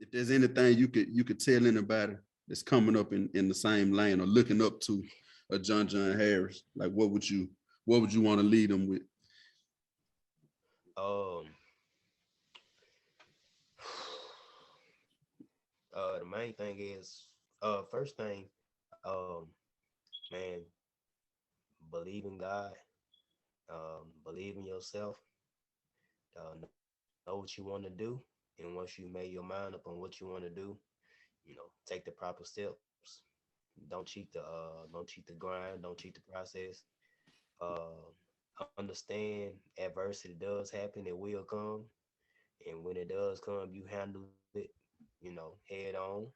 if there's anything you could tell anybody that's coming up in the same lane or looking up to a Jon Jon Harris, like what would you want to lead them with? The main thing is, first thing, man, believe in God, believe in yourself, know what you want to do, and once you made your mind up on what you want to do, take the proper steps. Don't cheat the grind, don't cheat the process. Understand adversity does happen, it will come, and when it does come, you handle it, head on,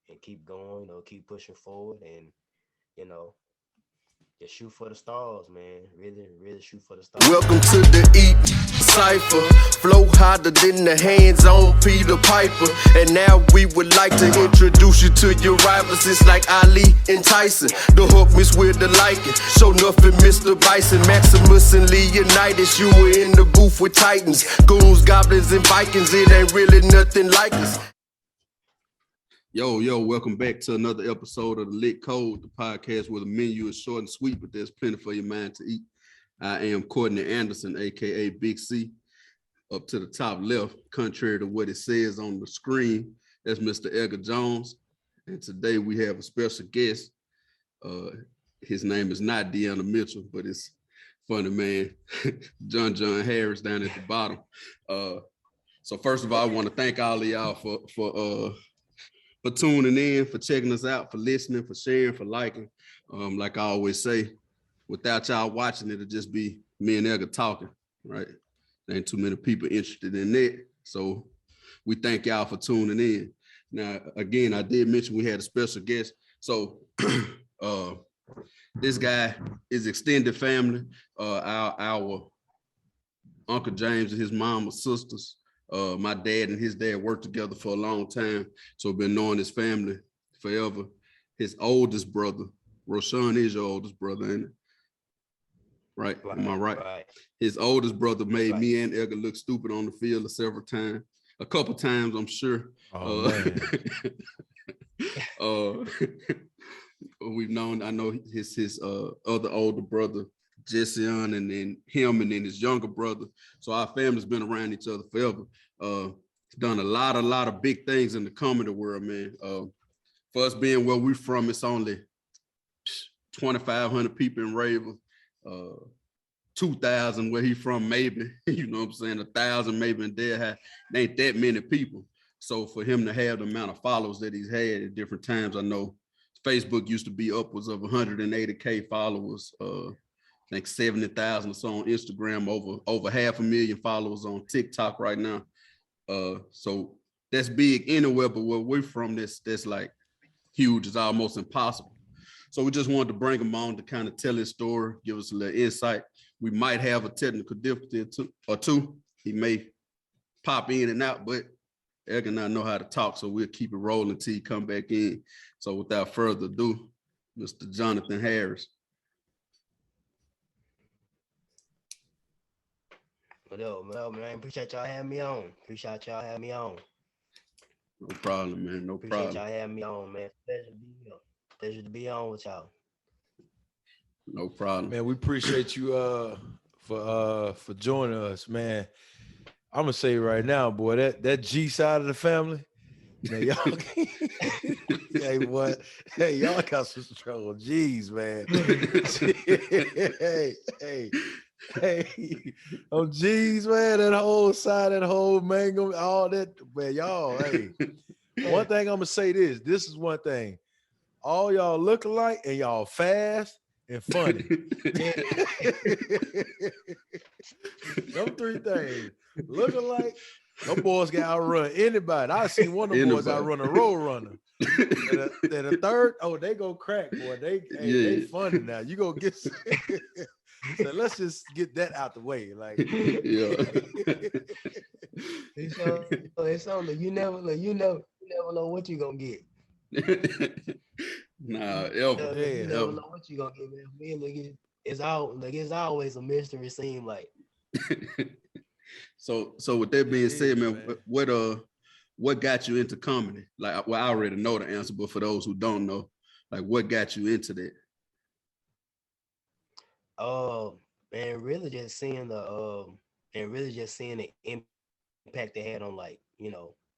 and keep going, keep pushing forward, and you know, just shoot for the stars, man. Really, really shoot for the stars. Welcome to the Ep Cypher. Flow harder than the hands on Peter Piper. And now we would like to introduce you to your rivals. It's like Ali and Tyson. The hook miss with the liking. So nothing, Mr. Bison, Maximus and Leonidas. You were in the booth with Titans, goons, goblins, and Vikings. It ain't really nothing like us. Yo, welcome back to another episode of the L.I.T Code, the podcast where the menu is short and sweet, but there's plenty for your mind to eat. I am Courtney Anderson, aka Big C. Up to the top left, contrary to what it says on the screen, that's Mr. Edgar Jones. And today we have a special guest. His name is not Deanna Mitchell, but it's funny, man. Jon Jon Harris down at the bottom. So first of all, I want to thank all of y'all for tuning in, for checking us out, for listening, for sharing, for liking. Like I always say, without y'all watching, it'll just be me and Edgar talking, right? There ain't too many people interested in that. So we thank y'all for tuning in. Now, again, I did mention we had a special guest. So this guy is extended family. Our Uncle James and his mom were sisters. My dad and his dad worked together for a long time, so been knowing his family forever. His oldest brother, Roshan is your oldest brother, ain't it? Right? Am I right? Right. His oldest brother made Right. me and Edgar look stupid on the field a couple times, I'm sure. We've known, I know his other older brother, Jesse, and then him, and then his younger brother. So our family's been around each other forever. Done a lot of big things in the comedy world, man. For us being where we're from, it's only 2,500 people in Raven, 2,000 where he from, maybe. You know what I'm saying? 1,000 maybe in Delhi. There ain't that many people. So for him to have the amount of followers that he's had at different times, I know Facebook used to be upwards of 180K followers. I think 70,000 or so on Instagram, over 500,000 followers on TikTok right now. So that's big anywhere, but where we're from, that's like huge. It's almost impossible. So we just wanted to bring him on to kind of tell his story, give us a little insight. We might have a technical difficulty or two. He may pop in and out, but Edgar and I know how to talk, so we'll keep it rolling until he come back in. So without further ado, Mr. Johnathan Harris. Well, man, appreciate y'all having me on. No problem, man. No Appreciate problem. y'all having me on, man. Pleasure to be on with y'all. No problem. Man, we appreciate you for joining us, man. I'm gonna say right now, boy, that G side of the family, man, y'all hey, what? Hey, y'all got some strong G's, man. hey, oh G's, man, that whole side, that whole mango, all that, man, y'all, hey. One thing I'm gonna say this is one thing. All y'all look alike and y'all fast and funny. Them three things. Look alike, them boys can outrun anybody. I seen one of them boys outrun a road runner. And the third, they go crack, boy. They funny now. You go get so let's just get that out the way. Like, yeah. It's only you never know what you gonna get. Nah, you never know what you gonna get, man. Me, like, it's always a mystery. Seem like. So with that being said, man, what what got you into comedy? Like, well, I already know the answer, but for those who don't know, like, what got you into that? Man, really just seeing the impact they had on, like,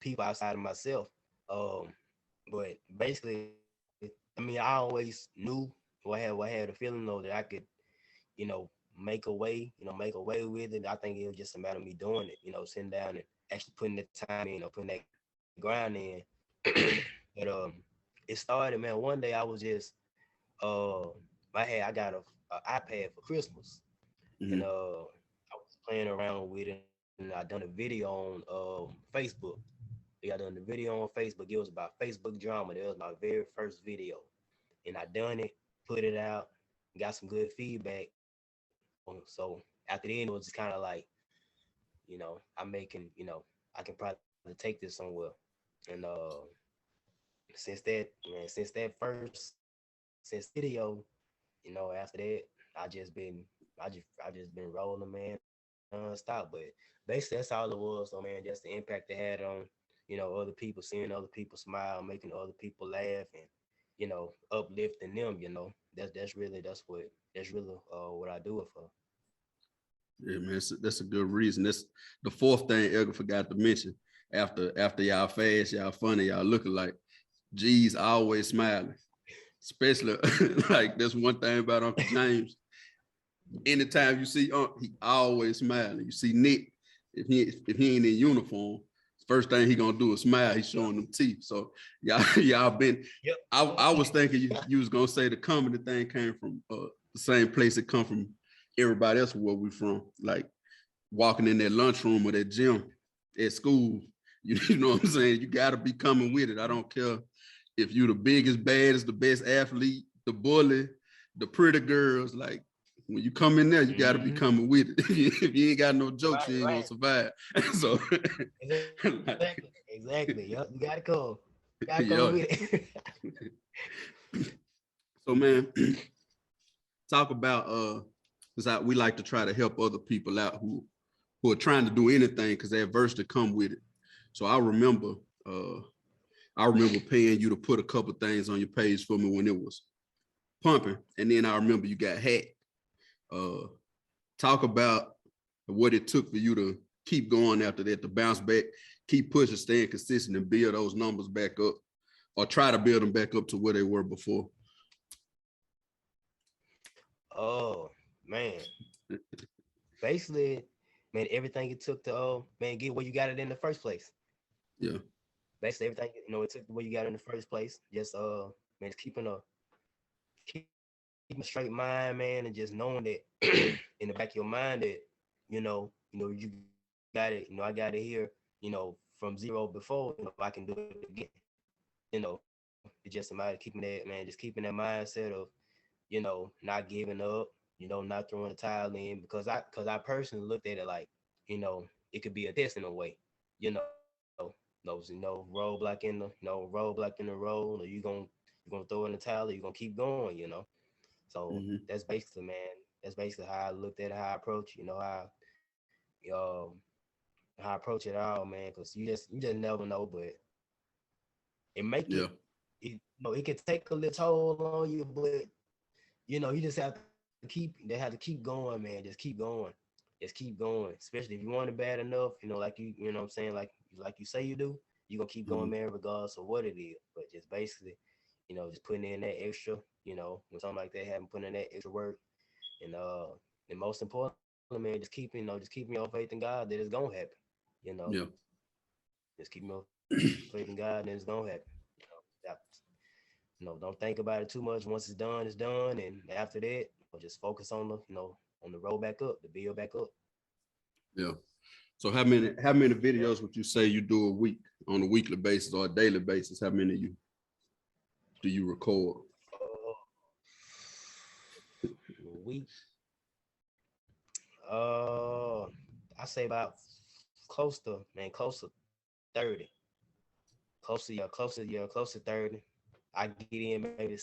people outside of myself. Um, but basically, I mean, I always knew, or I had a feeling though that I could, make a way with it. I think it was just a matter of me doing it, sitting down and actually putting the time in, putting that grind in. But it started, man. One day I was just uh I got a iPad for Christmas, and Mm-hmm. I was playing around with it, and I done a video on Facebook. I done the video on Facebook. It was about Facebook drama. That was my very first video, and I done it, put it out, got some good feedback. So after the end, it was just kind of like, I'm making, I can probably take this somewhere. And since that first, since video, after that, I just been, I just been rolling, man, nonstop. But basically, that's all it was. So, man, just the impact it had on, other people, seeing other people smile, making other people laugh, and uplifting them. That's really what I do it for. Yeah, man, that's a good reason. That's the fourth thing Edgar forgot to mention. After y'all fast, y'all funny, y'all looking like G's always smiling. Especially like that's one thing about Uncle James. Anytime you see he always smiling. You see Nick, if he ain't in uniform, first thing he gonna do is smile. He's showing them teeth. So y'all been. Yep. I was thinking you was gonna say the comedy thing came from the same place it come from everybody else where we from. Like walking in that lunchroom or that gym at school. You know what I'm saying? You gotta be coming with it. I don't care if you the biggest, baddest, the best athlete, the bully, the pretty girls. Like when you come in there, you got to be coming with it. If you ain't got no jokes, you ain't gonna survive. So exactly. Yep, you gotta come. You gotta yeah. come with it. So man, talk about because we like to try to help other people out who are trying to do anything because the adversity come with it. So I remember paying you to put a couple things on your page for me when it was pumping, and then I remember you got hacked. Talk about what it took for you to keep going after that, to bounce back, keep pushing, staying consistent, and build those numbers back up, or try to build them back up to where they were before. Oh man, basically, man, everything it took to get where you got it in the first place. Yeah. Basically, everything it took to where you got it in the first place. Just man, just keeping a straight mind, man, and just knowing that in the back of your mind that you got it. I got it here. From zero before. I can do it again. It's just a matter of keeping that, man, just keeping that mindset of not giving up. Not throwing the towel in, because I personally looked at it like it could be a test in a way. Roadblock in the road, or you're gonna throw in the towel, or you're gonna keep going. So that's basically, man, that's basically how I looked at it, how I approach, how I approach it all, man, because you just never know. But it make it can take a little toll on you, but you just have to keep going, man. Just keep going. Especially if you want it bad enough, like you know what I'm saying, like you say you do, you're gonna keep going, man, regardless of what it is. But just basically, just putting in that extra, when something like that happen, putting in that extra work, and most important, man, just keeping your faith in God that it's gonna happen. Yeah. Just keep your faith in God and it's gonna happen. Don't think about it too much. Once it's done, and after that, just focus on on the road back up, the build back up. Yeah. So how many videos would you say you do a week, on a weekly basis or a daily basis? How many do you record? A week. I say about close to 30. Close to 30. I get in maybe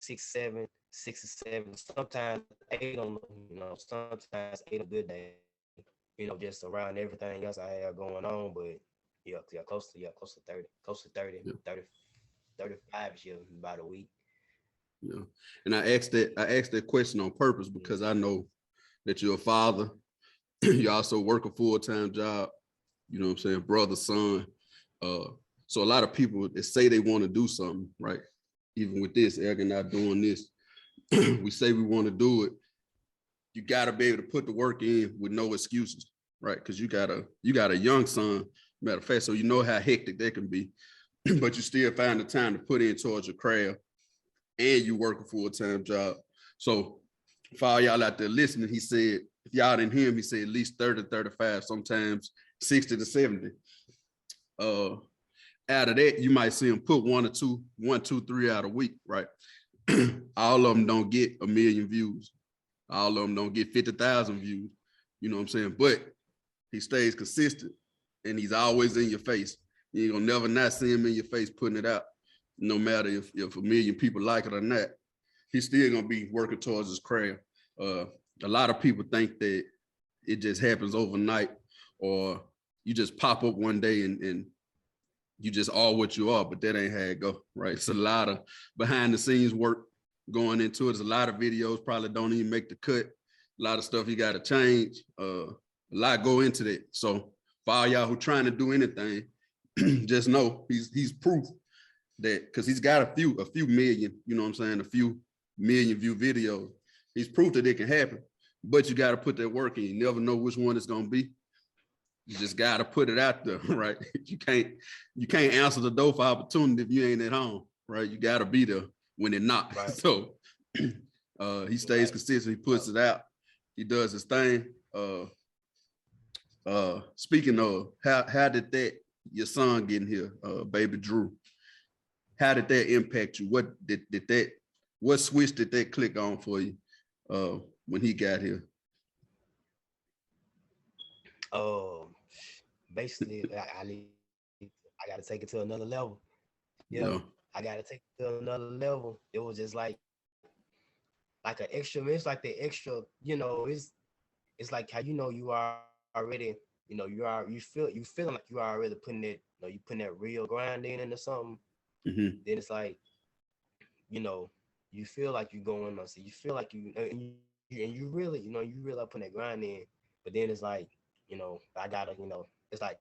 6 or 7, sometimes 8 on, sometimes 8 a good day, just around everything else I have going on. But close to 30, close to 30, Yeah. 30, 35 years, about a week. Yeah. And I asked that question on purpose because I know that you're a father. You also work a full-time job, you know what I'm saying, brother, son. So a lot of people that say they want to do something, right? Even with this, Eric and I doing this, we say we want to do it. You got to be able to put the work in with no excuses, right? Because you got a young son, matter of fact, so you know how hectic that can be, but you still find the time to put in towards your craft, and you work a full-time job. So for all y'all out there listening, he said, if y'all didn't hear him, he said at least 30, 35, sometimes 60 to 70. Out of that, you might see him put one, two, three out a week, right? All of them don't get 1 million views. All of them don't get 50,000 views. You know what I'm saying? But he stays consistent and he's always in your face. You ain't gonna never not see him in your face putting it out. No matter if 1 million people like it or not, he's still gonna be working towards his craft. A lot of people think that it just happens overnight, or you just pop up one day and you just are what you are, but that ain't how it go, right? It's a lot of behind the scenes work going into it. There's a lot of videos probably don't even make the cut. A lot of stuff you got to change. A lot go into that. So for all y'all who trying to do anything, just know he's proof that, because he's got a few million, you know what I'm saying, a few million view videos. He's proof that it can happen, but you got to put that work in. You never know which one it's gonna be. You just got to put it out there, right? You can't answer the door for opportunity if you ain't at home, right? You got to be there when it knocks. Right. So he stays consistent. He puts it out. He does his thing. Speaking of, how did that, your son getting here, baby Drew, how did that impact you? What switch did that click on for you when he got here? Basically, I got to take it to another level. Yeah, I got to take it to another level. It was just like an extra. It's like the extra. You know, it's like how you are already. You know, you feeling like you are already putting it. You know, you putting that real grind in into something. Mm-hmm. Then it's like, you feel like you're going on. So you feel like and you really, you really are putting that grind in. But then it's like, I gotta, it's like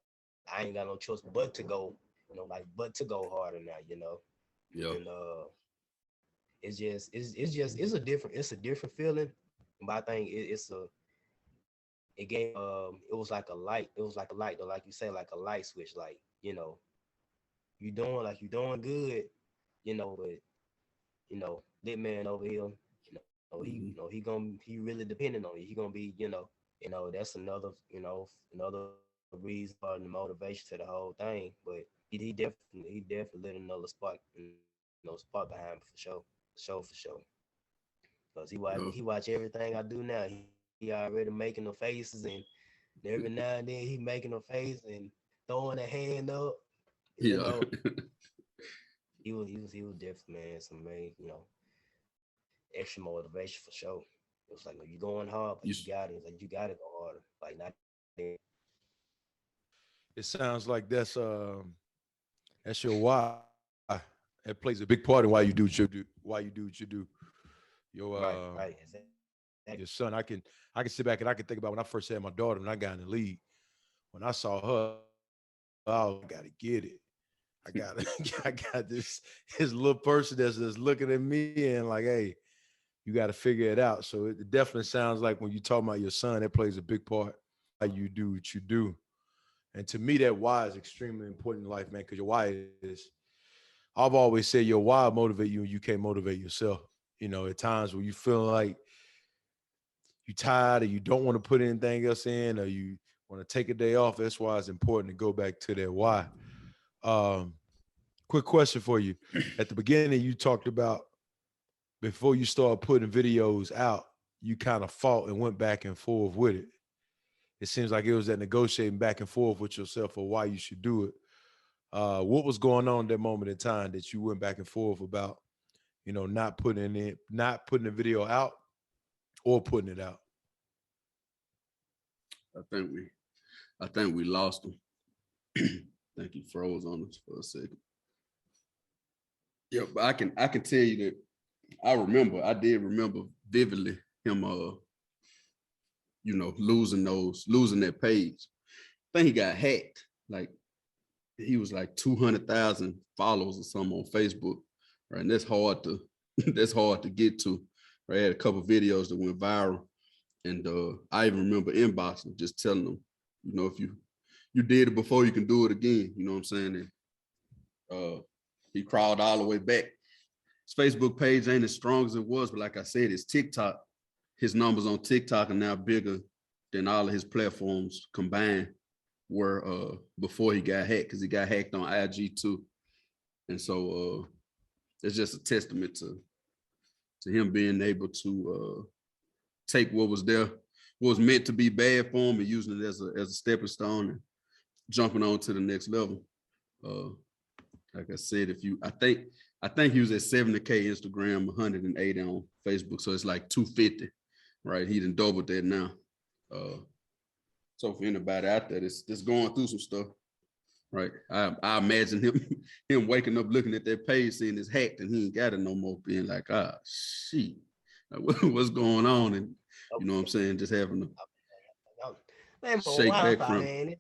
I ain't got no choice but to go, but to go harder now, Yeah. And it's a different feeling. But I think it was like a light. It was like a light, though, like you say, like a light switch. Like, you're doing good, but that man over here, he really depending on you. He gonna be, that's another reason or the motivation to the whole thing. But he definitely lit another spark, spark behind me for sure. Because he watch everything I do now. He already making the faces, and every now and then he making a face and throwing a hand up. Yeah. He was definitely, man, some man, extra motivation for sure. It was like, you're going hard, but you got it. It's like, you got to go harder. Like, not. It sounds like that's your why. It plays a big part in why you do what you do. Your right. Exactly. Your son, I can sit back and I can think about when I first had my daughter when I got in the league. When I saw her, I gotta get it. I got this little person that's looking at me and like, hey, you got to figure it out. So it definitely sounds like when you talk about your son, that plays a big part how you do what you do. And to me, that why is extremely important in life, man, because your why is, I've always said your why motivate you and you can't motivate yourself. At times when you feel like you're tired or you don't want to put anything else in or you want to take a day off, that's why it's important to go back to that why. Quick question for you. At the beginning, you talked about before you start putting videos out, you kind of fought and went back and forth with it. It seems like it was that negotiating back and forth with yourself for why you should do it. What was going on at that moment in time that you went back and forth about, not putting the video out or putting it out? I think we lost him. I think he froze on us for a second. Yeah, but I can tell you that I did remember vividly him losing that page. I think he got hacked. Like he was like 200,000 followers or something on Facebook. Right. And that's hard to get to. Right. I had a couple videos that went viral. And I even remember inboxing, just telling them, if you did it before, you can do it again. You know what I'm saying? And he crawled all the way back. His Facebook page ain't as strong as it was, but like I said, it's TikTok. His numbers on TikTok are now bigger than all of his platforms combined were before he got hacked, because he got hacked on IG too. And so it's just a testament to him being able to take what was meant to be bad for him and using it as a stepping stone and jumping on to the next level. Like I said, I think he was at 70K Instagram, 180 on Facebook, so it's like 250, right? He done doubled that now. So for anybody out there that's going through some stuff, right? I imagine him waking up looking at that page, seeing it's hacked, and he ain't got it no more, being like, shit, like, what's going on? And you know what I'm saying, just having to shake back from it.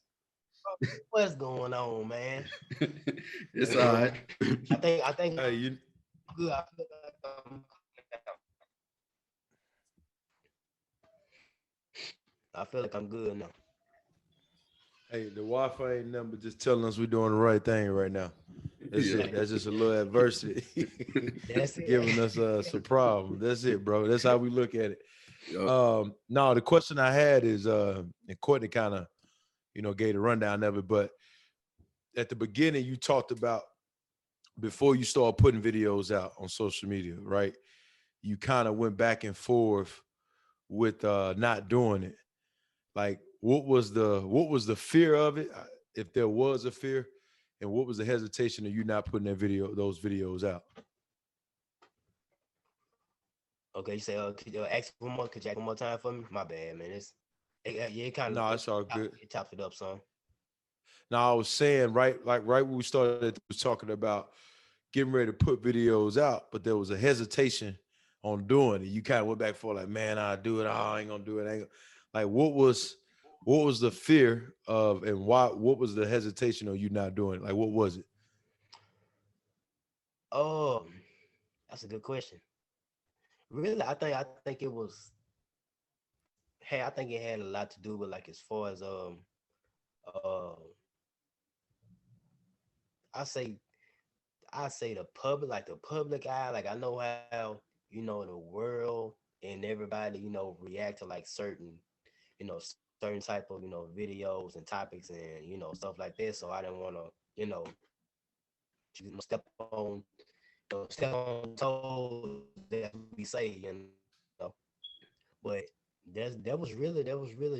What's going on, man? It's all right. I think hey, good. I feel like I'm good now. Hey, the Wi-Fi ain't nothing but just telling us we're doing the right thing right now. That's it. That's just a little adversity. That's it. Giving us some problem. That's it, bro. That's how we look at it. Yep. No, the question I had is, and Courtney kind of, gave the rundown of it, but at the beginning you talked about before you start putting videos out on social media, right? You kind of went back and forth with not doing it. Like, what was the fear of it, if there was a fear, and what was the hesitation of you not putting those videos out? Okay, you say, could you ask one more? Could you ask one more time for me? My bad, man. It kind of. No, it's all good. It tops it up, son. Now I was saying, right when we started, was talking about getting ready to put videos out, but there was a hesitation on doing it. You kind of went back for like, man, I'll do it. I ain't gonna do it. Like, what was the fear of, and why? What was the hesitation of you not doing it? Like, what was it? Oh, that's a good question. Really, I think it was. Hey, I think it had a lot to do with, like, as far as I say the public eye. Like, I know how the world and everybody react to, like, certain type of videos and topics and stuff like this. So I didn't want to step on toes that we say, but that was really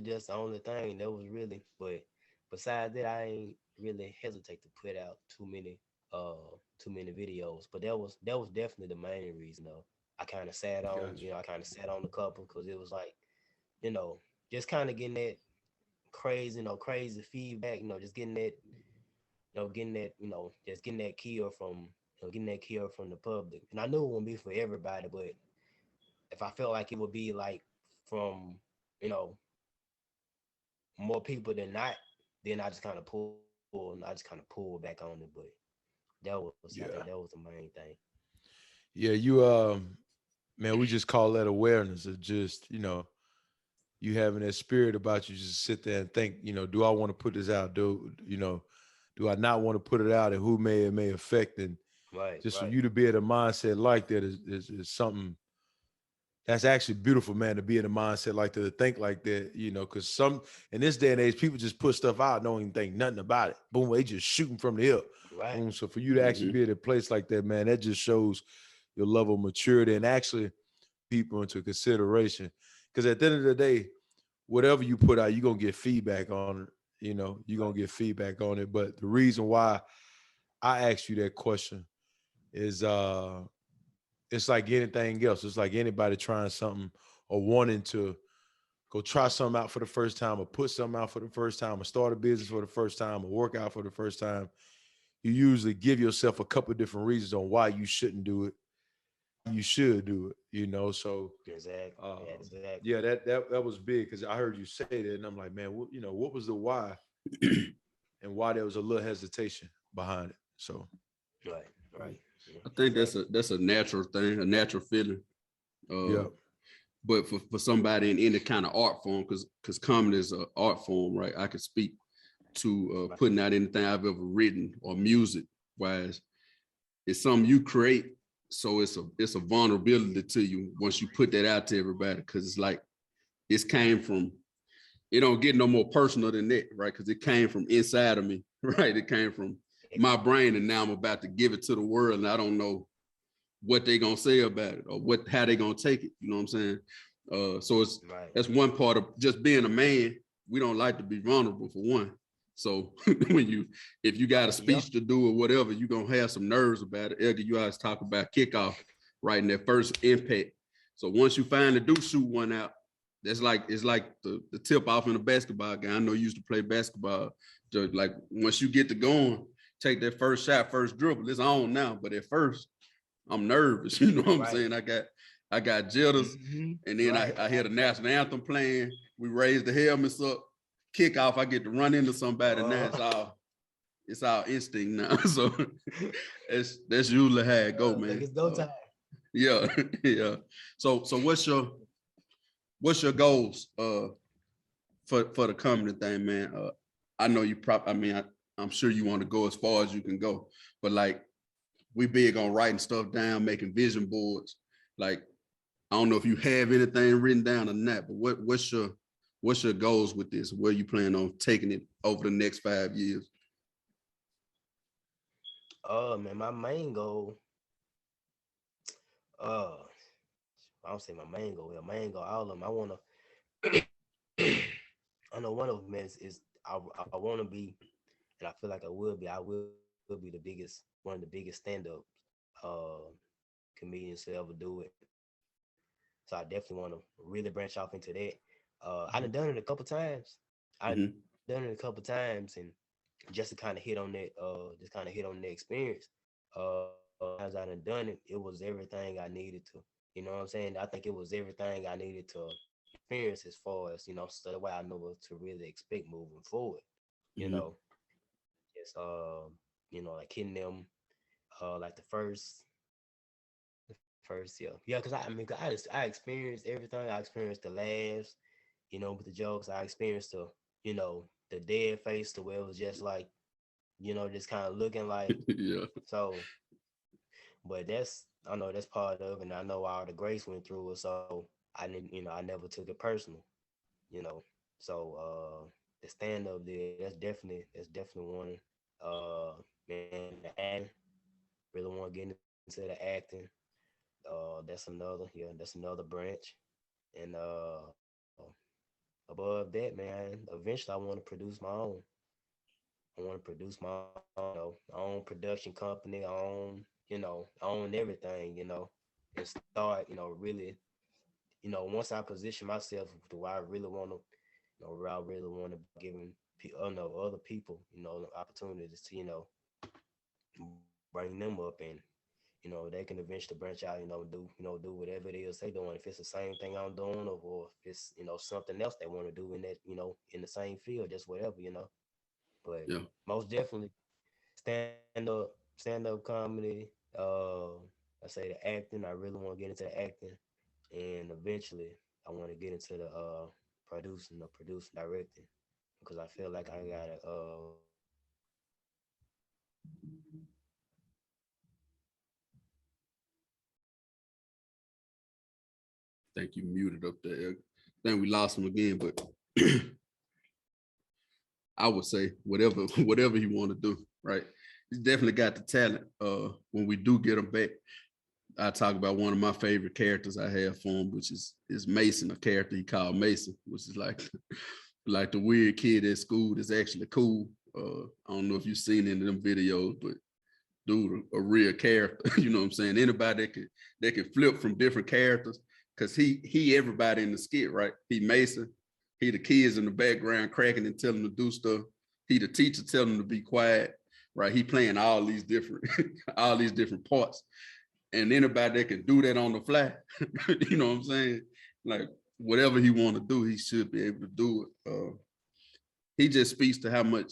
just the only thing. That was really, but besides that, I ain't really hesitate to put out too many videos. But that was definitely the main reason though. I kind of sat on, a couple, because it was like, just kind of getting that crazy feedback, just getting that, just getting that kill from, the public. And I knew it wouldn't be for everybody, but if I felt like it would be like from, more people than not, then I just kind of pull back on it. But I think that was the main thing. Yeah, man, we just call that awareness of just, you having that spirit about you, just sit there and think, do I want to put this out? Do I not want to put it out, and who it may affect? And just for you to be at a mindset like that is something that's actually beautiful, man, to be in a mindset like that, to think like that, because in this day and age, people just put stuff out, don't even think nothing about it. Boom, they just shooting from the hip. Right. Boom. So for you to actually be at a place like that, man, that just shows your level of maturity and actually people into consideration. Because at the end of the day, whatever you put out, you're going to get feedback on it. You're going to get feedback on it. But the reason why I asked you that question is it's like anything else. It's like anybody trying something or wanting to go try something out for the first time, or put something out for the first time, or start a business for the first time, or work out for the first time, you usually give yourself a couple of different reasons on why you shouldn't do it. You should do it, you know. So Exactly. yeah, that was big, because I heard you say that, and I'm like, man, what was the why, and why there was a little hesitation behind it. So right. I think that's a natural thing, a natural feeling. Yeah. But for somebody in any kind of art form, because comedy is an art form, right? I could speak to putting out anything I've ever written or music wise. It's something you create, so it's a vulnerability to you once you put that out to everybody, because it's like it came from. It don't get no more personal than that, right? Because it came from inside of me, right? It came from my brain, and now I'm about to give it to the world, and I don't know what they gonna say about it or how they gonna take it. You know what I'm saying? So that's one part of just being a man. We don't like to be vulnerable, for one. So if you got a speech to do or whatever, you're gonna have some nerves about it. Edgar, you always talk about kickoff, right? And that first impact. So once you finally do shoot one out, it's like the tip off in a basketball game. I know you used to play basketball. Just like once you get to going, take that first shot, first dribble, it's on now. But at first, I'm nervous. You know what I'm saying? I got jitters, and then I hear the national anthem playing. We raise the helmets up. Kickoff, I get to run into somebody. Now it's all instinct now. So that's usually how it go, man. Like it's go time. Yeah, yeah. So what's your goals for the comedy thing, man? I know you I'm sure you want to go as far as you can go, but like we big on writing stuff down, making vision boards. Like I don't know if you have anything written down or not, but what's your goals with this? Where you plan on taking it over the next 5 years? Man, my main goal, I don't say my main goal, all of them. I want to, I know one of them is I want to be, and I feel like I will be the one of the biggest stand-up comedians to ever do it. So I definitely want to really branch off into that. I've done it a couple times. And just to kind of hit on that, experience. As I done it, it was everything I needed to. You know what I'm saying? I think it was everything I needed to experience as far as, so that way I know what to really expect moving forward. You know, just like hitting them, like the first, yeah, because I experienced everything. I experienced the laughs, with the jokes. I experienced the dead face, to where it was just like, just kind of looking like, yeah. So, but I know that's part of it, and I know all the Grace went through it, so I didn't, I never took it personal, So the stand up there, that's definitely one. Man, the acting, really want to get into the acting. That's another branch. And above that, man, eventually I want to produce my own. I want to produce my own production company, own everything, and start, really, once I position myself to where I really want to, giving other people, opportunities to, bring them up, and they can eventually branch out, do whatever it is they doing. If it's the same thing I'm doing, or if it's, something else they want to do in that, in the same field, just whatever, But most definitely stand up comedy. I say the acting. I really want to get into the acting, and eventually I want to get into the producing, directing, because I feel like I gotta think you muted up there. I think we lost him again, but I would say whatever he want to do, right? He's definitely got the talent. When we do get him back, I talk about one of my favorite characters I have for him, which is Mason, a character he called Mason, which is like the weird kid at school that's actually cool. I don't know if you've seen any of them videos, but dude, a real character. You know what I'm saying? Anybody that could flip from different characters, because he everybody in the skit, right? He Mason, He the kids in the background cracking and telling them to do stuff. He the teacher telling them to be quiet, right? He playing all these different all these different parts. And anybody that can do that on the fly, you know what I'm saying? Like whatever he want to do, he should be able to do it. He just speaks to how much,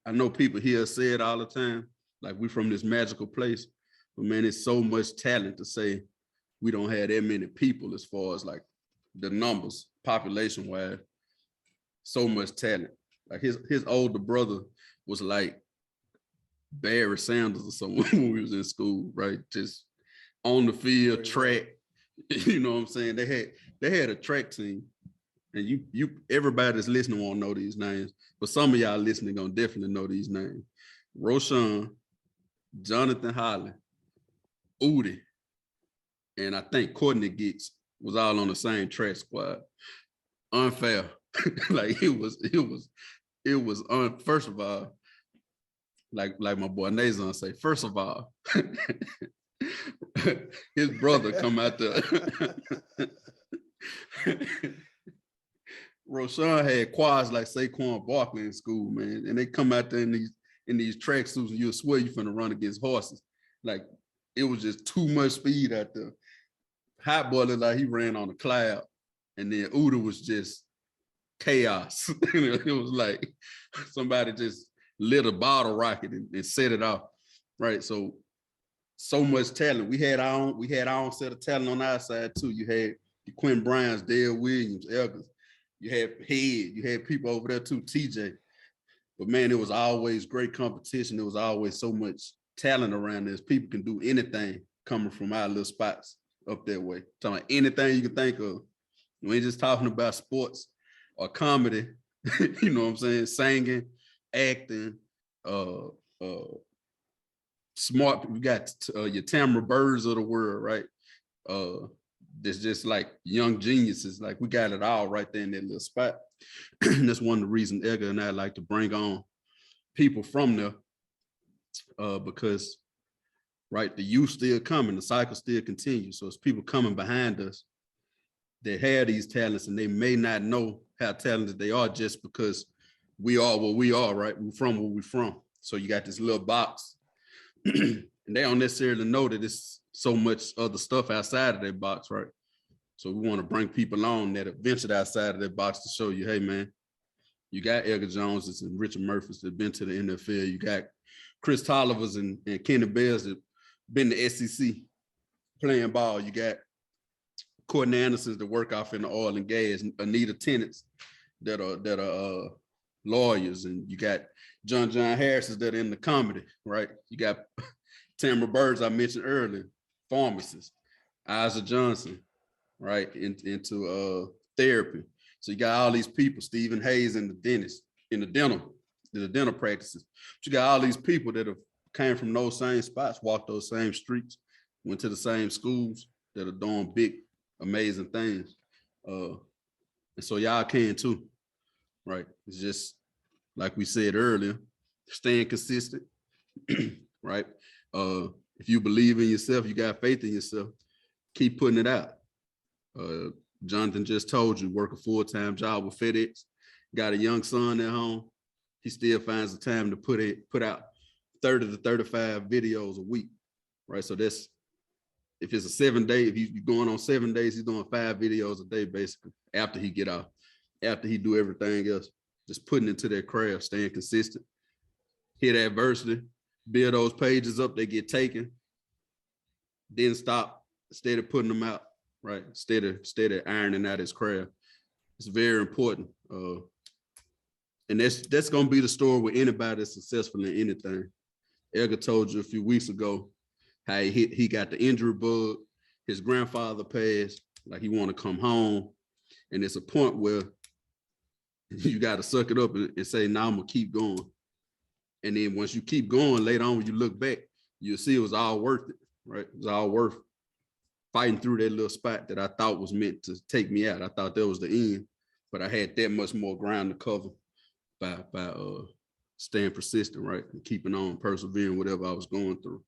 I know people hear us say it all the time, like we from this magical place, but man, it's so much talent to say we don't have that many people as far as like the numbers, population wise, so much talent. Like his older brother was like Barry Sanders or someone when we was in school, right? Just on the field, track, you know what I'm saying? They had a track team, and you everybody that's listening won't know these names, but some of y'all listening gonna definitely know these names. Roshan, Johnathan Holly, Udi, and I think Courtney Giggs was all on the same track squad. Unfair. Like it was first of all, like my boy Nazon say, first of all, his brother come out there. Roshan had quads like Saquon Barkley in school, man, and they come out there in these tracksuits, and you'll swear you're finna run against horses. Like it was just too much speed out there. Hot boy looked like he ran on a cloud, and then Uda was just chaos. It was like somebody just lit a bottle rocket and set it off, right? So much talent. We had our own set of talent on our side too. You had the Quinn Bryans, Dale Williams, Elgers. You had Head. You had people over there too, TJ. But man, it was always great competition. There was always so much talent around this. People can do anything coming from our little spots up that way. Talking about anything you can think of. We ain't just talking about sports or comedy. You know what I'm saying? Singing, acting, smart. We got your Tamara Birds of the world, right? There's just like young geniuses. Like we got it all right there in that little spot. And that's one of the reasons Edgar and I like to bring on people from there, because right, the youth still coming, the cycle still continues. So it's people coming behind us that have these talents, and they may not know how talented they are just because we are what we are, right? We're from where we're from. So you got this little box, and they don't necessarily know that it's so much other stuff outside of that box, right? So we want to bring people on that have ventured outside of that box to show you, hey, man, you got Edgar Joneses and Richard Murphys that have been to the NFL. You got Chris Tollivers and Kenny Bells that been to SEC playing ball. You got Courtney Andersons that work off in the oil and gas, Anita Tennants that are lawyers, and you got Jon Jon Harris that are in the comedy, right? You got Tamara Birds, I mentioned earlier, pharmacists, Isaac Johnson, right, into therapy. So you got all these people, Stephen Hayes in the dentist, in the dental practices. But you got all these people that have came from those same spots, walked those same streets, went to the same schools, that are doing big, amazing things. And so y'all can too, right? It's just like we said earlier, staying consistent, right? If you believe in yourself, you got faith in yourself, keep putting it out. Johnathan just told you, work a full-time job with FedEx, got a young son at home. He still finds the time to put out 30 to 35 videos a week, right? So that's, if it's a 7-day, if you're going on 7 days, he's doing 5 videos a day, basically, after he get off, after he do everything else, just putting into their craft, staying consistent, hit adversity, build those pages up, they get taken, then stop, instead of putting them out, right? Instead of ironing out his craft. It's very important. And that's gonna be the story with anybody that's successful in anything. Edgar told you a few weeks ago how he got the injury bug, his grandfather passed, like he want to come home. And it's a point where you got to suck it up and say, nah, I'm gonna keep going. And then once you keep going, later on when you look back, you'll see it was all worth it, right? It was all worth fighting through that little spot that I thought was meant to take me out. I thought that was the end, but I had that much more ground to cover by staying persistent, right? And keeping on, persevering, whatever I was going through.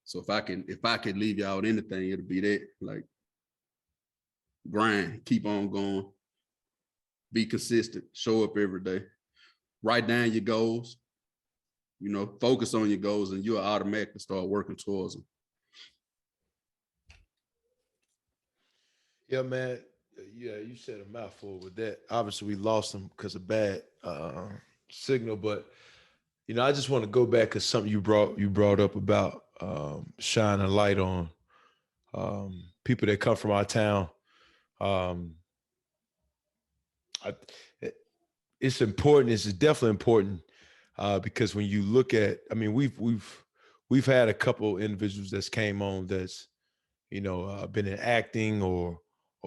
So if I could leave y'all with anything, it'll be that, like, grind, keep on going, be consistent, show up every day, write down your goals, you know, focus on your goals, and you'll automatically start working towards them. Yeah, man. Yeah, you said a mouthful with that. Obviously, we lost him because of bad signal, but you know, I just want to go back to something you brought up about shining a light on people that come from our town. It's important. It's definitely important because when you look at, I mean, we've had a couple individuals that's came on that's, you know, been in acting or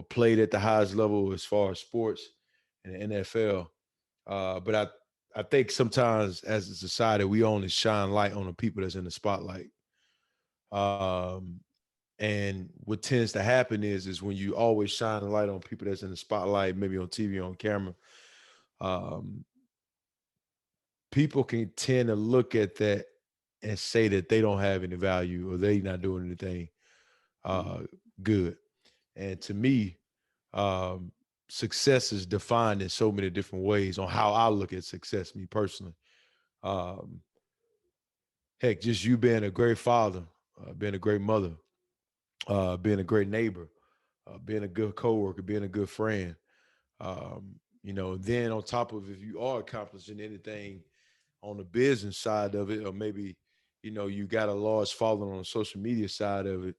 played at the highest level as far as sports in the NFL. But I think sometimes as a society, we only shine light on the people that's in the spotlight. And what tends to happen is when you always shine a light on people that's in the spotlight, maybe on TV, on camera, people can tend to look at that and say that they don't have any value or they not doing anything good. And to me, success is defined in so many different ways on how I look at success, me personally. Heck, just you being a great father, being a great mother, being a great neighbor, being a good coworker, being a good friend. You know, then on top of if you are accomplishing anything on the business side of it, or maybe, you know, you got a large following on the social media side of it.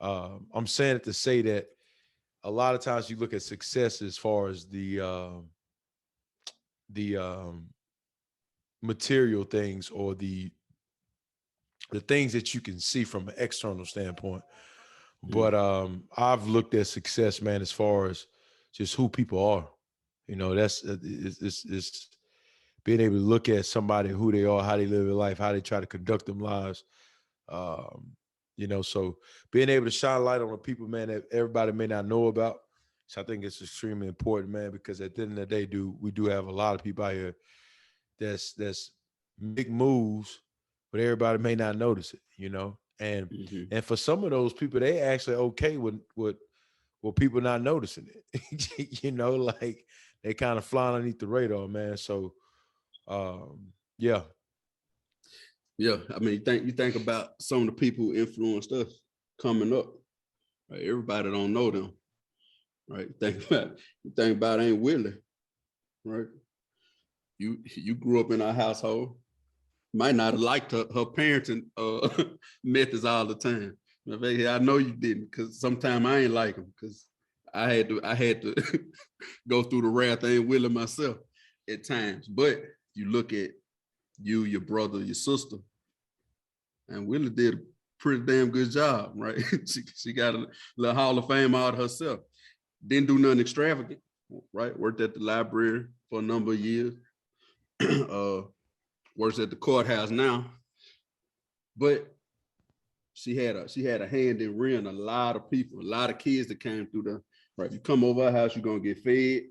I'm saying it to say that a lot of times you look at success as far as the material things or the things that you can see from an external standpoint. But I've looked at success, man, as far as just who people are. You know, that's it's being able to look at somebody, who they are, how they live their life, how they try to conduct them lives. You know, so being able to shine light on the people, man, that everybody may not know about. So I think it's extremely important, man, because at the end of the day, we do have a lot of people out here that's make moves, but everybody may not notice it, you know. And and for some of those people, they actually okay with people not noticing it. You know, like they kind of fly underneath the radar, man. So yeah. Yeah. I mean, you think about some of the people who influenced us coming up. Right? Everybody don't know them. Right. You think about Aunt Willie, right? You grew up in our household. Might not have liked her parenting methods all the time. I know you didn't, because sometimes I ain't like them, because I had to go through the wrath of Aunt Willie myself at times. But you look at you, your brother, your sister, and Willie did a pretty damn good job, right? she got a little Hall of Fame out herself. Didn't do nothing extravagant, right? Worked at the library for a number of years. Works at the courthouse now. But she had a hand in rearing a lot of people, a lot of kids that came through there. Right? You come over our house, you're gonna get fed,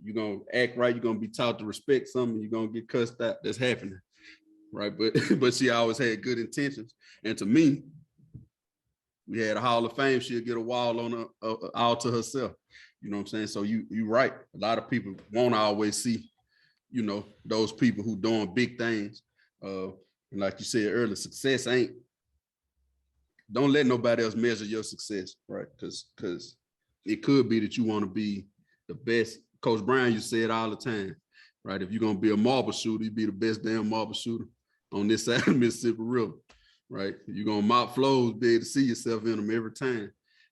you're gonna act right, you're gonna be taught to respect something, you're gonna get cussed out. That's happening. Right. But she always had good intentions. And to me, we had a Hall of Fame, she'll get a wall on her all to herself. You know what I'm saying? So you're right. A lot of people won't always see, you know, those people who doing big things. And like you said earlier, success ain't, don't let nobody else measure your success, right? Because it could be that you want to be the best. Coach Brown, you say it all the time, right? If you're going to be a marble shooter, you be the best damn marble shooter on this side of the Mississippi River, right? You're going to mop flows, be able to see yourself in them every time.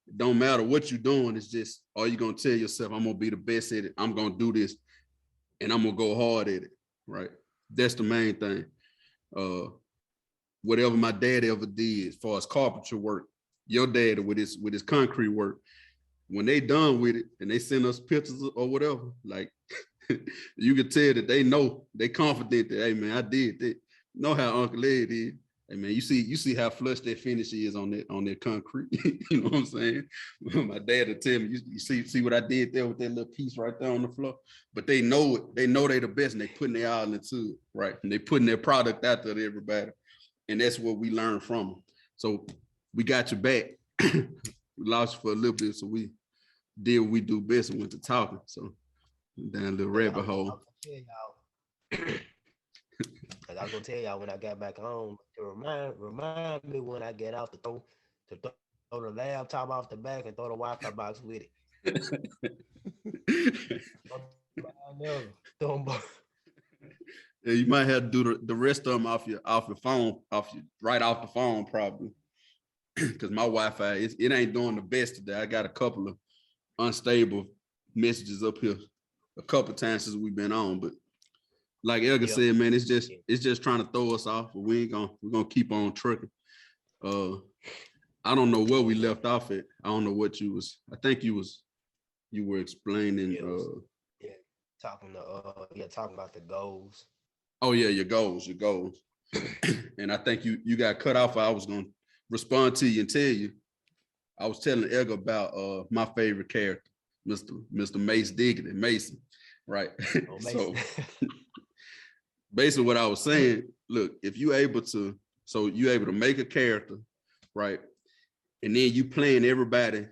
It don't matter what you're doing. It's just, are you going to tell yourself, I'm going to be the best at it. I'm going to do this and I'm going to go hard at it, right? That's the main thing. Whatever my dad ever did as far as carpentry work, your dad with his concrete work, when they done with it and they send us pictures or whatever, like you can tell that they know, they confident that, hey man, I did that. You know how Uncle Ed did. Hey man, you see how flush that finish is on that concrete. You know what I'm saying? My dad would tell me, you see what I did there with that little piece right there on the floor. But they know it. They know they the best, and they putting their all into it, right? And they putting their product out there to everybody. And that's what we learn from them. So we got your back. We lost you for a little bit, so we did what we do best and went to talking. So down a little rabbit hole. Like I was gonna tell y'all when I got back home to remind me when I get out to throw the laptop off the back and throw the Wi-Fi box with it. Yeah, you might have to do the rest of them off your phone, right off the phone probably. Because my Wi-Fi it ain't doing the best today. I got a couple of unstable messages up here a couple times since we've been on, but like Elga said, man, it's just trying to throw us off, but we're gonna keep on trucking. I don't know where we left off at. I don't know what you was. I think you were explaining. Talking about the goals. Oh yeah, your goals. And I think you got cut off. I was gonna respond to you and tell you. I was telling Elga about my favorite character, Mr. Mace Diggity, Mason, right? Oh, Mason. So basically what I was saying, look, if you able to make a character, right? And then you playing everybody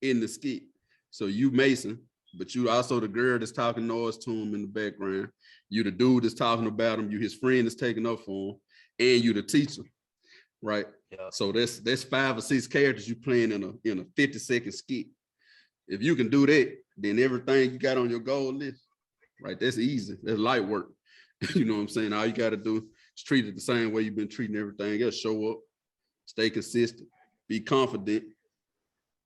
in the skit. So you Mason, but you also the girl that's talking noise to him in the background. You the dude that's talking about him. You his friend that's taking up for him, and you the teacher, right? Yeah. So that's 5 or 6 characters you playing in a 50-second skit. If you can do that, then everything you got on your goal list, right? That's easy. That's light work. You know what I'm saying? All you got to do is treat it the same way you've been treating everything else. Show up, stay consistent, be confident,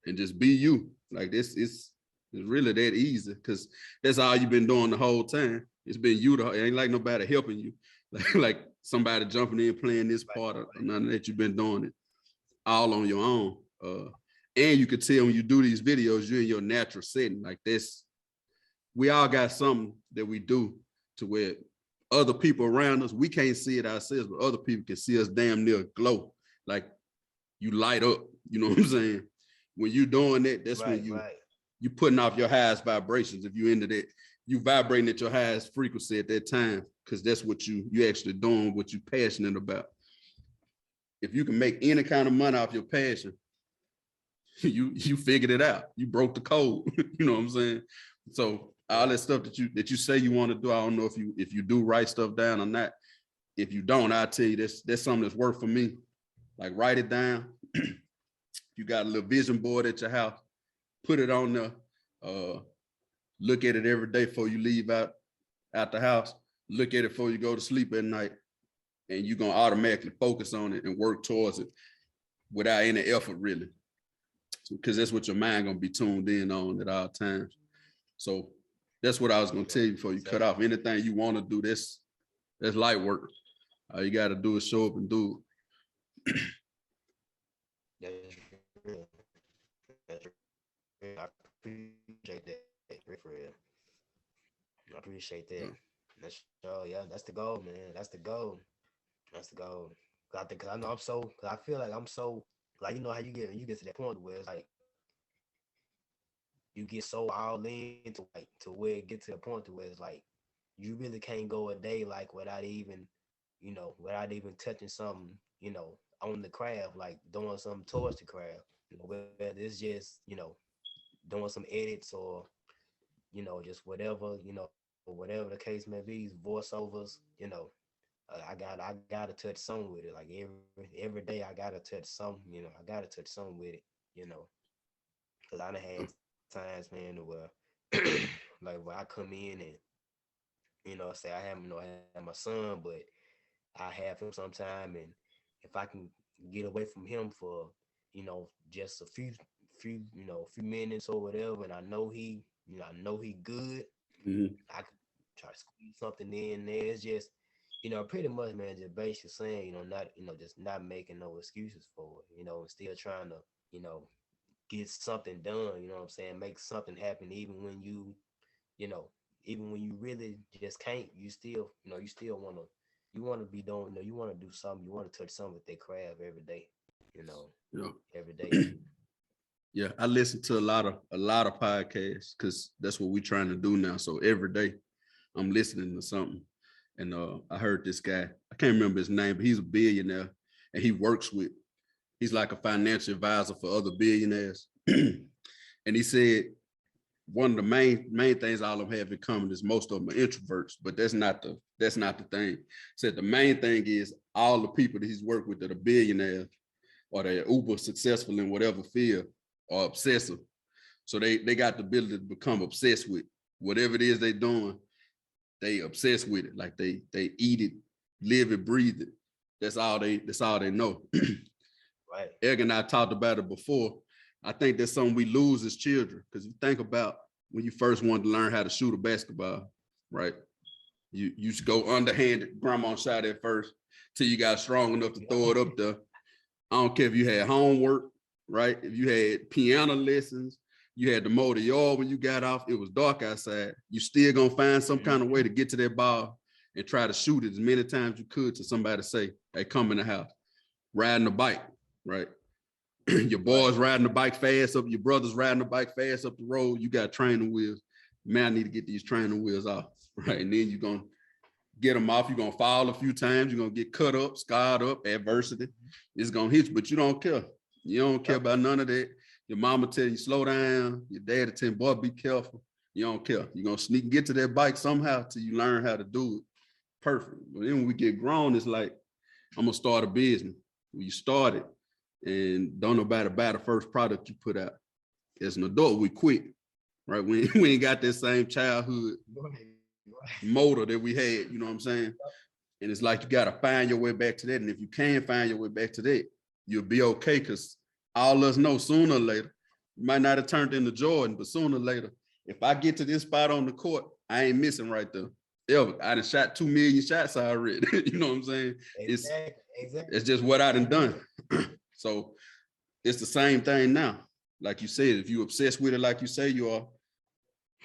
and just be you. Like this is really that easy because that's all you've been doing the whole time. It's been you. It ain't like nobody helping you. Like somebody jumping in playing this part or none of that. You've been doing it all on your own. And you can tell when you do these videos, you're in your natural setting. Like this, we all got something that we do to where other people around us, we can't see it ourselves, but other people can see us damn near glow. Like you light up, you know what I'm saying? When you doing that, that's when you putting off your highest vibrations. If you into that, you vibrating at your highest frequency at that time, because that's what you actually doing, what you passionate about. If you can make any kind of money off your passion, you figured it out. You broke the code. You know what I'm saying? So all that stuff that you say you want to do, I don't know if you do write stuff down or not. If you don't, I'll tell you that's something that's worked for me. Like write it down. You got a little vision board at your house, put it on there. Look at it every day before you leave out the house. Look at it before you go to sleep at night, and you're gonna automatically focus on it and work towards it without any effort, really, because that's what your mind gonna be tuned in on at all times. So that's what I was gonna tell you before you cut off. Anything you want to do, that's light work. All you got to do is show up and do it. I appreciate that. I appreciate that. That's the goal, man. That's the goal. Cause I know I feel like I'm so, like, you know how you get to that point where it's like you get so all in to where it gets to a point where it's like you really can't go a day like without even touching something, on the craft, like doing something towards the craft. Whether it's just, doing some edits or, just whatever, whatever the case may be, voiceovers, I gotta touch something with it. Like every day I gotta touch something, I gotta touch something with it, because I done had times, man, where like where I come in and, say I have my son, but I have him sometime, and if I can get away from him for, just a few minutes or whatever, and I know he good, I can try to squeeze something in there. It's just, pretty much, man, just basically saying, just not making no excuses for it, and still trying to, get something done, you know what I'm saying, make something happen, even when you really just can't. You still want to be doing, you want to do something, you want to touch something with that craft every day, every day. Yeah, I listen to a lot of podcasts because that's what we're trying to do now. So every day I'm listening to something. And I heard this guy, I can't remember his name, but he's a billionaire, and he's like a financial advisor for other billionaires. And he said one of the main things all of them have in common is most of them are introverts, but that's not the thing. Said the main thing is all the people that he's worked with that are billionaires or they're uber successful in whatever field are obsessive. So they got the ability to become obsessed with whatever it is they're doing. They obsessed with it. Like they eat it, live it, breathe it. That's all they know. Right. Eric and I talked about it before. I think that's something we lose as children. Because you think about when you first wanted to learn how to shoot a basketball, right? You used to go underhanded, grandma shot at first, till you got strong enough to throw it up there. I don't care if you had homework, right? If you had piano lessons, you had to mow the yard when you got off, it was dark outside. You still gonna find some kind of way to get to that ball and try to shoot it as many times you could till somebody say, hey, come in the house. Riding a bike, right? Your boys riding the bike fast up, your brothers riding the bike fast up the road, you got training wheels. Man, I need to get these training wheels off, right? And then you're gonna get them off, you're gonna fall a few times, you're gonna get cut up, scarred up, adversity. It's gonna hit you, but you don't care. You don't care about none of that. Your mama tell you slow down, your daddy tell you, boy, be careful. You don't care. You're gonna sneak and get to that bike somehow till you learn how to do it. Perfect. But then when we get grown, it's like, I'm gonna start a business. When you start it and don't nobody buy the first product you put out. As an adult, we quit, right? We ain't got that same childhood motor that we had, you know what I'm saying? And it's like you gotta find your way back to that. And if you can find your way back to that, you'll be okay, because all of us know sooner or later, you might not have turned into Jordan, but sooner or later, if I get to this spot on the court, I ain't missing right there. Ever. I done shot 2 million shots already. You know what I'm saying? Exactly. It's just what I done. So it's the same thing now. Like you said, if you obsessed with it like you say you are,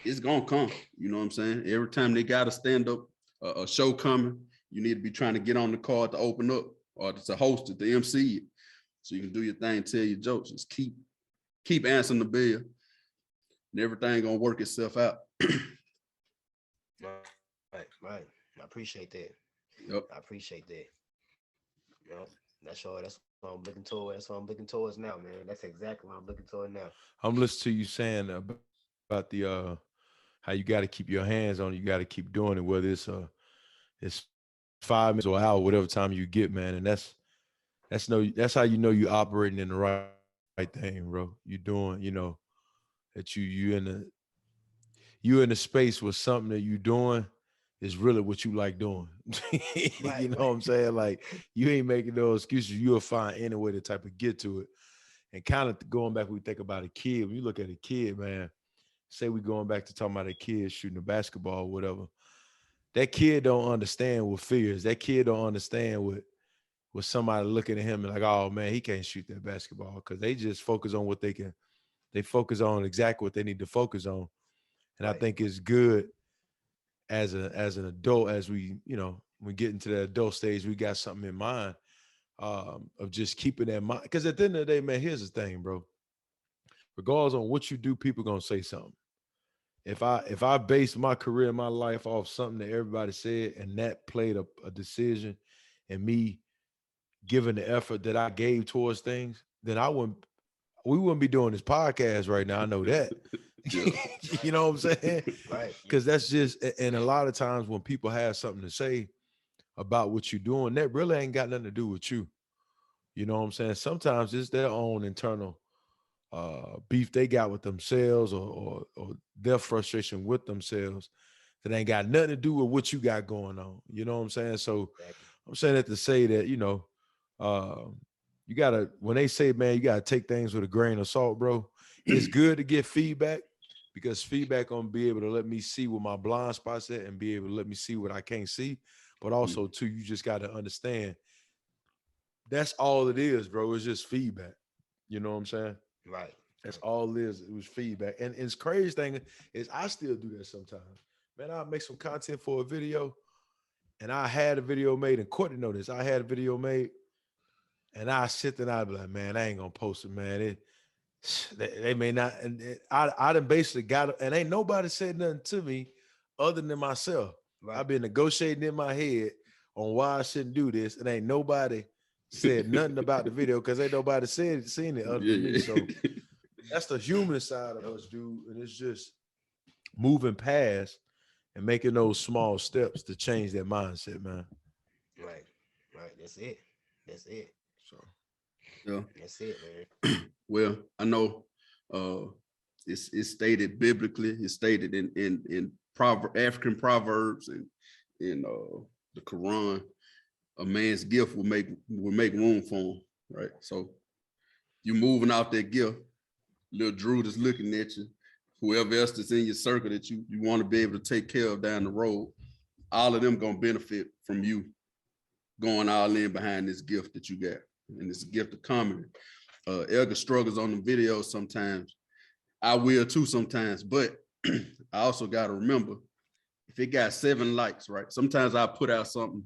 it's gonna come. You know what I'm saying? Every time they got a stand-up, a show coming, you need to be trying to get on the card to open up or to host it, to MC it. So you can do your thing, tell your jokes. Just keep answering the bell. And everything gonna work itself out. Right. I appreciate that. Yep. I appreciate that. Yep. That's what I'm looking toward. That's what I'm looking towards now, man. That's exactly what I'm looking toward now. I'm listening to you saying about the how you got to keep your hands on it. You got to keep doing it, whether it's 5 minutes or an hour, whatever time you get, man. And that's how you know you're operating in the right thing, bro. You doing, that you in the space with something that you doing is really what you like doing. Right, you know what I'm saying? Like, you ain't making no excuses. You'll find any way to type of get to it. And kind of going back, we think about a kid. When you look at a kid, man, say we going back to talking about a kid shooting a basketball or whatever. That kid don't understand what fear is. That kid don't understand what somebody looking at him and like, oh man, he can't shoot that basketball, because they just focus on what they can. They focus on exactly what they need to focus on. And right. I think it's good as an adult, as we get into that adult stage, we got something in mind of just keeping that mind. Because at the end of the day, man, here's the thing, bro. Regardless on what you do, people gonna say something. If I base my career, my life off something that everybody said, and that played a decision, and me giving the effort that I gave towards things, then we wouldn't be doing this podcast right now. I know that. You know what I'm saying? Right. Because that's just, and a lot of times when people have something to say about what you're doing, that really ain't got nothing to do with you. You know what I'm saying? Sometimes it's their own internal beef they got with themselves or their frustration with themselves that ain't got nothing to do with what you got going on. You know what I'm saying? So I'm saying that to say that, you gotta, when they say, man, you gotta take things with a grain of salt, bro. It's good to get feedback, because feedback gonna be able to let me see where my blind spots at and be able to let me see what I can't see. But also too, you just gotta understand that's all it is, bro. It's just feedback. You know what I'm saying? Right. That's all it is. It was feedback. And it's crazy thing is I still do that sometimes. Man, I'll make some content for a video, and I had a video made, and Courtney know this. I had a video made, and I sit there and I'd be like, man, I ain't gonna post it, man. They may not, and I done basically got it, and ain't nobody said nothing to me other than myself. Right. I've been negotiating in my head on why I shouldn't do this, and ain't nobody said nothing about the video, because ain't nobody seen it other than me. So that's the human side of us, dude. And it's just, moving past and making those small steps to change that mindset, man. Right. Right. That's it. That's it. So Yeah. That's it, man. Well, I know it's stated biblically, it's stated in African proverbs and in the Quran, a man's gift will make room for him, right? So you moving out that gift, little Drew is looking at you, whoever else that's in your circle that you want to be able to take care of down the road, all of them gonna benefit from you going all in behind this gift that you got. And it's a gift of comedy. Elga struggles on the videos sometimes. I will too sometimes, but I also got to remember, if it got 7 likes, right? Sometimes I put out something.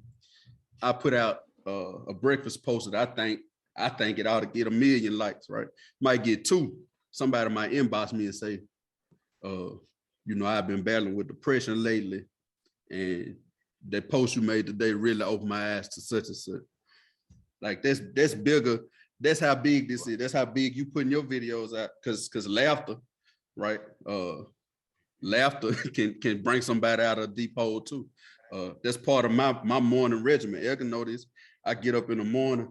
I put out a breakfast post that I think it ought to get 1 million likes, right? Might get 2. Somebody might inbox me and say, I've been battling with depression lately, and that post you made today really opened my eyes to such and such. Like that's bigger. That's how big this is. That's how big you putting your videos out. Cause laughter, right? Laughter can bring somebody out of a deep hole too. That's part of my morning regimen. Everyone know this. I get up in the morning,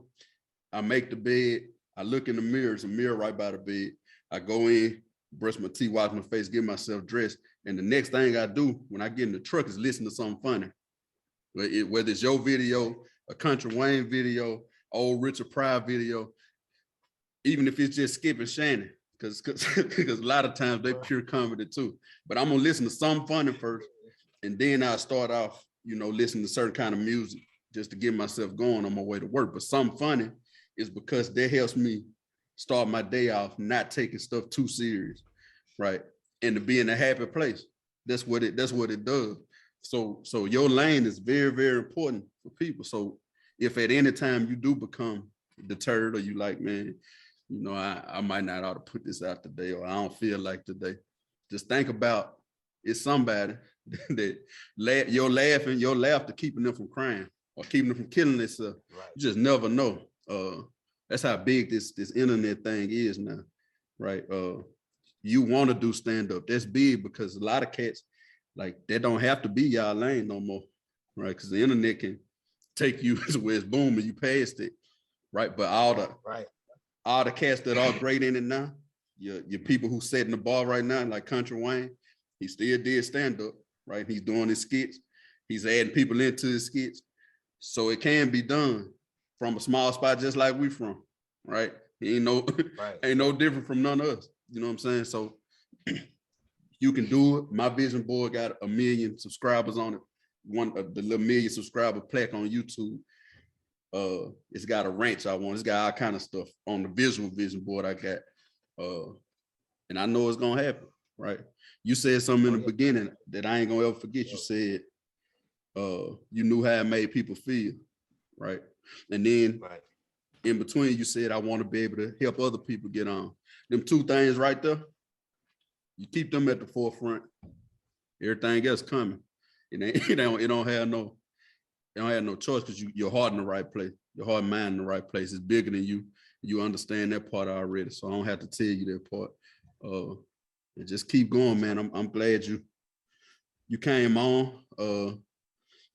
I make the bed, I look in the mirror, there's a mirror right by the bed. I go in, brush my teeth, wash my face, get myself dressed. And the next thing I do when I get in the truck is listen to something funny. Whether it's your video, a Country Wayne video, old Richard Pryor video, even if it's just Skip and Shannon, because a lot of times they pure comedy too. But I'm gonna listen to something funny first, and then I start off, listening to certain kind of music just to get myself going on my way to work. But something funny is because that helps me start my day off not taking stuff too serious, right? And to be in a happy place. That's what it does. So your lane is very, very important for people. So if at any time you do become deterred or you like, man, I might not ought to put this out today, or I don't feel like today, just think about it's somebody that your laughter keeping them from crying or keeping them from killing themselves. Right. You just never know. That's how big this internet thing is now, right? You want to do stand-up. That's big because a lot of cats, like, they don't have to be y'all lane no more, right? Because the internet can take you to where it's booming, you passed it, right? But all the cats that are great in it now, your people who setting the bar right now, like Country Wayne, he still did stand-up, right? He's doing his skits. He's adding people into his skits. So it can be done from a small spot just like we from, right? He ain't no different from none of us. You know what I'm saying? So you can do it. My vision board got 1 million subscribers on it. One of the little 1 million subscriber plaque on YouTube. It's got a ranch I want. It's got all kind of stuff on the visual vision board I got. And I know it's gonna happen, right? You said something in the beginning that I ain't gonna ever forget. You said you knew how it made people feel, right? And then in between you said I want to be able to help other people get on. Them 2 things right there, you keep them at the forefront. Everything else coming. It don't have no choice because your heart in the right place. Your heart and mind in the right place. Is bigger than you. You understand that part already. So I don't have to tell you that part. And just keep going, man. I'm glad you came on.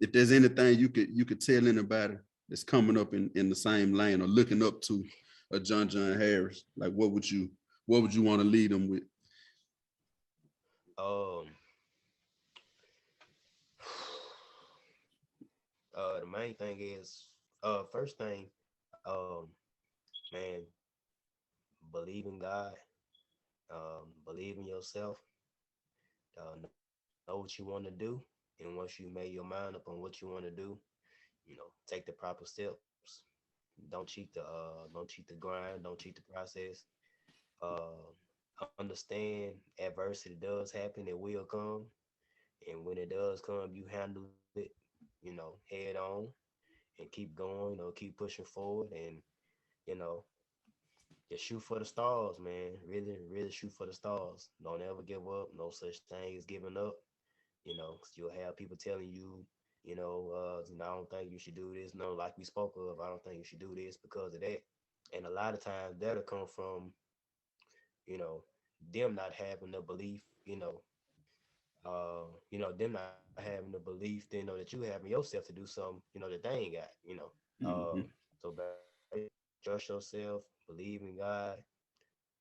If there's anything you could tell anybody that's coming up in the same lane or looking up to a Jon Jon Harris, like what would you want to lead them with? The main thing is, first thing, man, believe in God, believe in yourself, know what you want to do, and once you made your mind up on what you want to do, take the proper steps. Don't cheat the grind, don't cheat the process. Understand adversity does happen, it will come, and when it does come, you handle it, head on, and keep going, keep pushing forward, and just shoot for the stars, man. Really, really shoot for the stars. Don't ever give up. No such thing as giving up. 'Cause you'll have people telling you, I don't think you should do this. No, like we spoke of, I don't think you should do this because of that. And a lot of times that'll come from, them not having the belief, them not having the belief, that you have in yourself to do something, that they ain't got. So trust yourself, believe in God,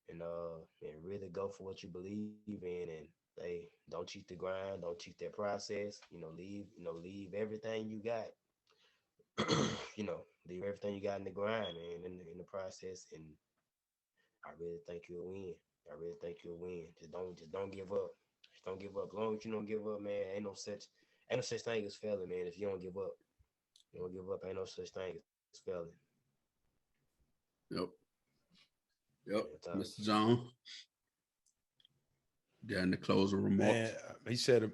and really go for what you believe in, and don't cheat the grind, don't cheat that process. Leave everything you got. Leave everything you got in the grind, man, in the process, and I really think you'll win. I really think you'll win. Just don't give up. Just don't give up. As long as you don't give up, man, ain't no such thing as failing, man. If you don't give up, ain't no such thing as failing. Yep. Mr. John, got any closing remarks? Man, he said,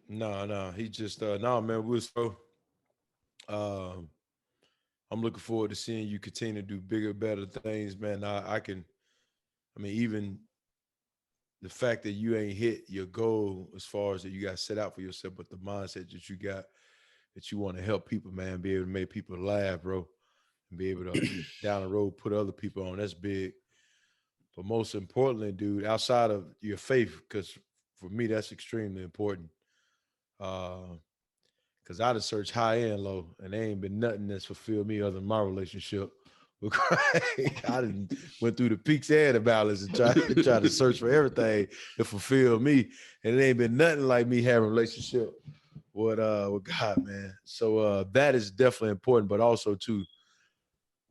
no. He just, man, we're so, I'm looking forward to seeing you continue to do bigger, better things, man. Even the fact that you ain't hit your goal as far as that you got set out for yourself, but the mindset that you got, that you want to help people, man, be able to make people laugh, bro, and be able to down the road put other people on. That's big. But most importantly, dude, outside of your faith, because for me, that's extremely important. Because I done searched high and low, and there ain't been nothing that's fulfilled me other than my relationship with Christ. I done went through the peaks and the valleys and tried to search for everything to fulfill me. And it ain't been nothing like me having a relationship with God, man. So that is definitely important, but also too,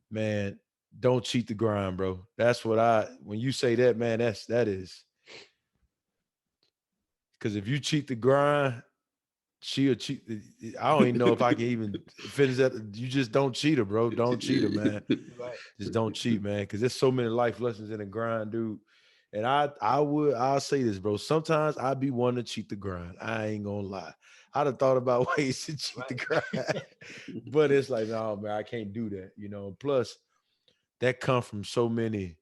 man, don't cheat the grind, bro. That's what when you say that, man, that is. Because if you cheat the grind, she'll cheat. I don't even know if I can even finish that. You just don't cheat her, bro. Don't cheat her, man. Right. Just don't cheat, man. Because there's so many life lessons in the grind, dude. And I'll say this, bro. Sometimes I be wanting to cheat the grind. I ain't gonna lie. I'd have thought about ways to cheat the grind. But it's like, no, man, I can't do that. Plus, that come from so many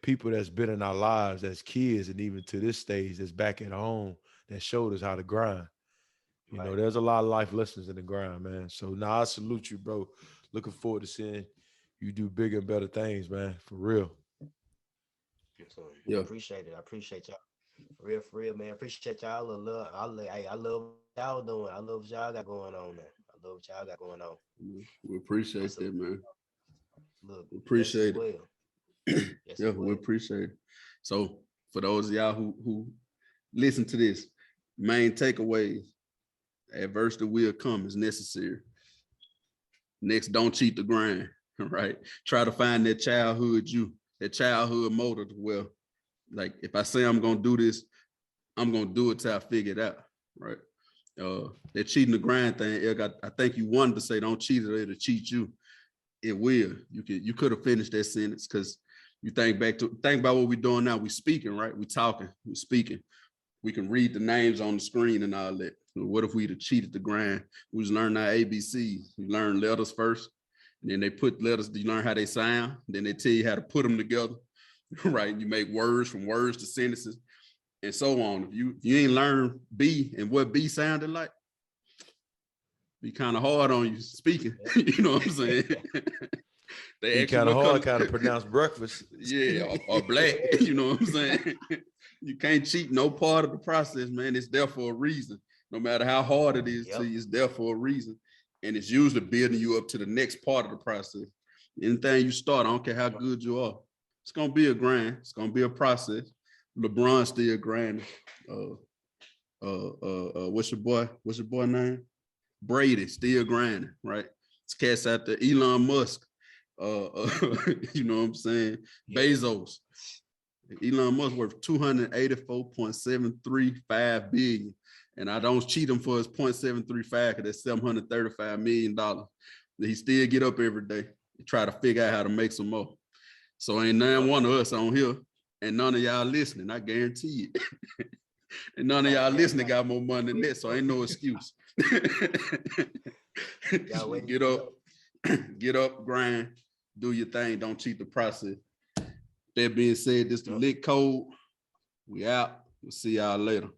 people that's been in our lives as kids, and even to this stage that's back at home, that showed us how to grind. There's a lot of life lessons in the grind, man. So now I salute you, bro. Looking forward to seeing you do bigger and better things, man. For real. So, yeah. Appreciate it. I appreciate y'all. For real, man. Appreciate y'all. I love what y'all doing. I love what y'all got going on, man. I love what y'all got going on. We appreciate that, man. Look, we appreciate it. Well. Yes, we appreciate it. So for those of y'all who listen to this, main takeaways: adversity will come, is necessary. Next, don't cheat the grind, right? Try to find that childhood motive. Well, like if I say I'm gonna do this, I'm gonna do it till I figure it out, right? That cheating the grind thing, I think you wanted to say don't cheat it, it'll cheat you. It will. You could have finished that sentence, because you think about what we're doing now. We speaking, right? We talking, we speaking. We can read the names on the screen and all that. What if we'd have cheated the grind? We was learning our ABCs. We learn letters first, and then they put letters, you learn how they sound. Then they tell you how to put them together, right? You make words from words to sentences, and so on. If you ain't learn B and what B sounded like, be kind of hard on you speaking. You know what I'm saying? They kind of hard, kind of pronounce breakfast. Yeah, or black. You know what I'm saying? You can't cheat no part of the process, man. It's there for a reason. No matter how hard it is to you, it's there for a reason. And it's usually building you up to the next part of the process. Anything you start, I don't care how good you are, it's gonna be a grind. It's gonna be a process. LeBron still grinding. What's your boy name? Brady still grinding, right? It's cats out there. Elon Musk. You know what I'm saying? Yeah. Bezos. Elon Musk worth $284.735 billion. And I don't cheat him for his 0.735, because that's $735 million. He still get up every day and try to figure out how to make some more. So ain't none one of us on here, and none of y'all listening, I guarantee it. And none of y'all listening got more money than that, so ain't no excuse. Get up, grind, do your thing, don't cheat the process. That being said, this is the L.I.T Code. We out. We'll see y'all later.